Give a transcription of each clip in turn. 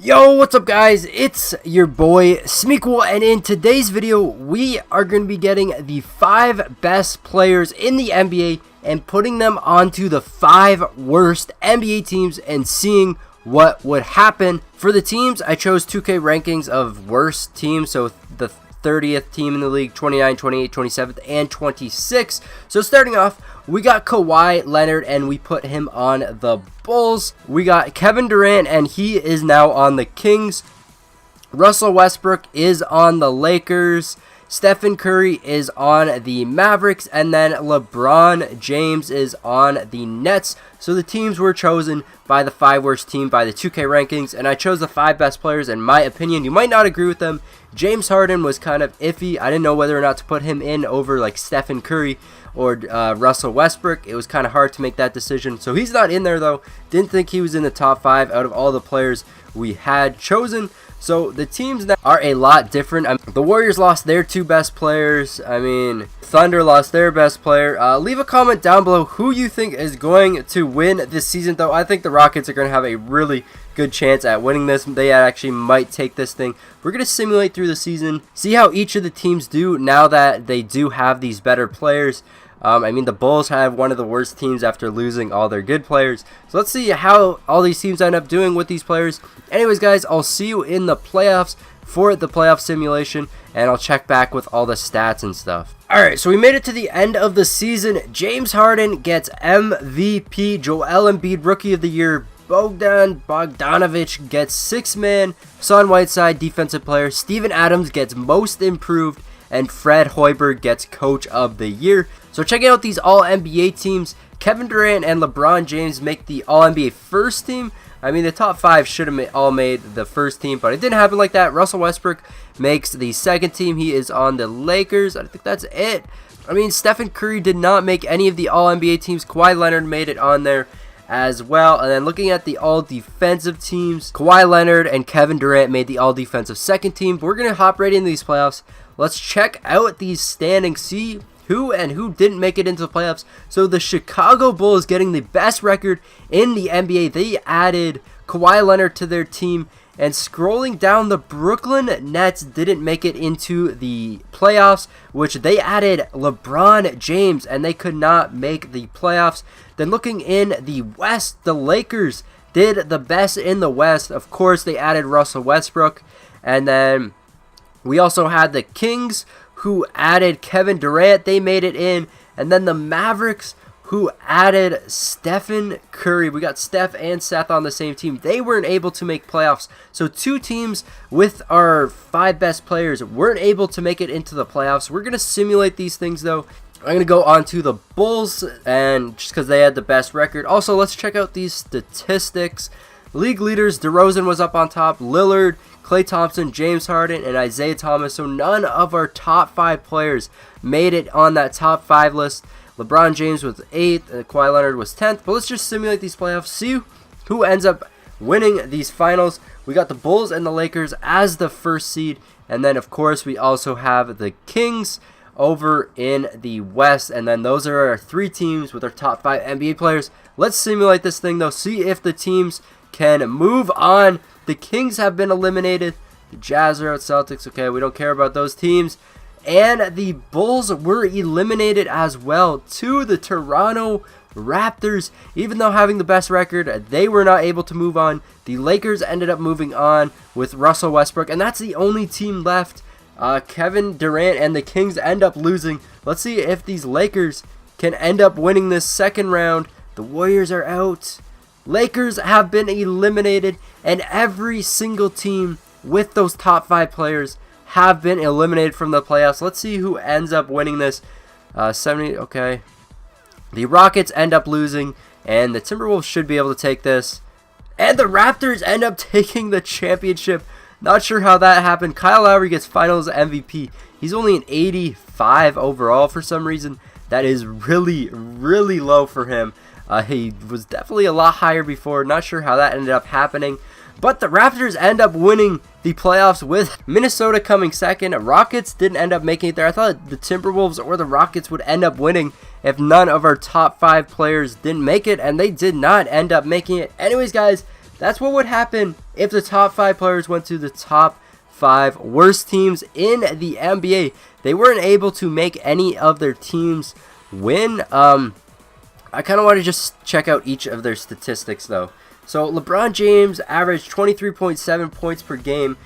Yo, what's up guys? It's your boy Smequle, and in today's video we are going to be getting the 5 best players in the NBA and putting them onto the 5 worst NBA teams and seeing what would happen. For the teams, I chose 2K rankings of worst teams, so the 30th team in the league, 29, 28, 27th, and 26. So starting off, we got Kawhi Leonard, and we put him on the Bulls. We got Kevin Durant, and he is now on the Kings. Russell Westbrook is on the Lakers. Stephen Curry is on the Mavericks, and then LeBron James is on the Nets. So the teams were chosen by the 5 worst team by the 2K rankings, and I chose the 5 best players in my opinion. You might not agree with them. James Harden was kind of iffy. I didn't know whether or not to put him in over like Stephen Curry or Russell Westbrook. It was kind of hard to make that decision. So he's not in there though. Didn't think he was in the top 5 out of all the players we had chosen. So the teams now are a lot different. The Warriors lost their 2 best players. Thunder lost their best player. Leave a comment down below who you think is going to win this season, though. I think the Rockets are going to have a really good chance at winning this. They actually might take this thing. We're going to simulate through the season, see how each of the teams do now that they do have these better players. The Bulls have one of the worst teams after losing all their good players. So let's see how all these teams end up doing with these players. Anyways, guys, I'll see you in the playoffs for the playoff simulation, and I'll check back with all the stats and stuff. Alright, so we made it to the end of the season. James Harden gets MVP. Joel Embiid, Rookie of the Year. Bogdan Bogdanovic gets 6-man. Hassan Whiteside, Defensive Player. Steven Adams gets Most Improved. And Fred Hoiberg gets Coach of the Year. So checking out these All-NBA teams, Kevin Durant and LeBron James make the All-NBA first team. The top 5 should have all made the first team, but it didn't happen like that. Russell Westbrook makes the second team. He is on the Lakers. I think that's it. Stephen Curry did not make any of the All-NBA teams. Kawhi Leonard made it on there as well. And then looking at the all-defensive teams, Kawhi Leonard and Kevin Durant made the all-defensive second team. But we're going to hop right into these playoffs. Let's check out these standings, see who and who didn't make it into the playoffs. So the Chicago Bulls getting the best record in the NBA. They added Kawhi Leonard to their team. And scrolling down, the Brooklyn Nets didn't make it into the playoffs, which they added LeBron James, and they could not make the playoffs. Then looking in the West, the Lakers did the best in the West. Of course, they added Russell Westbrook. And then we also had the Kings, who added Kevin Durant. They made it in. And then the Mavericks, who added Stephen Curry. We got Steph and Seth on the same team. They weren't able to make playoffs. So 2 teams with our 5 best players weren't able to make it into the playoffs. We're going to simulate these things, though. I'm going to go on to the Bulls, and just because they had the best record. Also, let's check out these statistics. League leaders, DeRozan was up on top. Lillard, Klay Thompson, James Harden, and Isaiah Thomas. So none of our top 5 players made it on that top 5 list. LeBron James was 8th, and Kawhi Leonard was 10th. But let's just simulate these playoffs, see who ends up winning these finals. We got the Bulls and the Lakers as the first seed. And then, of course, we also have the Kings over in the West. And then those are our 3 teams with our top 5 NBA players. Let's simulate this thing, though. See if the teams can move on. The Kings have been eliminated. The Jazz are out. Celtics, okay, we don't care about those teams. And the Bulls were eliminated as well to the Toronto Raptors. Even though having the best record, they were not able to move on. The Lakers ended up moving on with Russell Westbrook, and that's the only team left. Kevin Durant and the Kings end up losing. Let's see if these Lakers can end up winning this second round. The Warriors are out. Lakers have been eliminated, and every single team with those top 5 players have been eliminated from the playoffs. Let's see who ends up winning this. 70, okay. The Rockets end up losing, and the Timberwolves should be able to take this. And the Raptors end up taking the championship. Not sure how that happened. Kyle Lowry gets finals MVP. He's only an 85 overall for some reason. That is really, really low for him. He was definitely a lot higher before. Not sure how that ended up happening. But the Raptors end up winning the playoffs with Minnesota coming second. Rockets didn't end up making it there. I thought the Timberwolves or the Rockets would end up winning if none of our top 5 players didn't make it, and they did not end up making it. Anyways, guys, That's what would happen if the top 5 players went to the top 5 worst teams in the NBA. They weren't able to make any of their teams win. I kind of want to just check out each of their statistics though. So LeBron James averaged 23.7 points per game,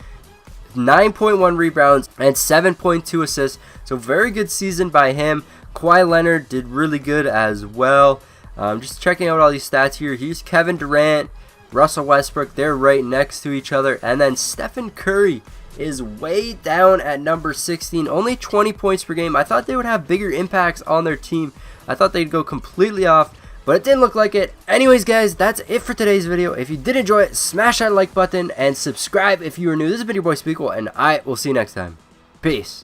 9.1 rebounds, and 7.2 assists. So very good season by him. Kawhi Leonard did really good as well. Just checking out all these stats here. Here's Kevin Durant, Russell Westbrook. They're right next to each other. And then Stephen Curry is way down at number 16. Only 20 points per game. I thought they would have bigger impacts on their team. I thought they'd go completely off, but it didn't look like it. Anyways, guys, that's it for today's video. If you did enjoy it, smash that like button and subscribe if you are new. This has been your boy Smequle, and I will see you next time. Peace.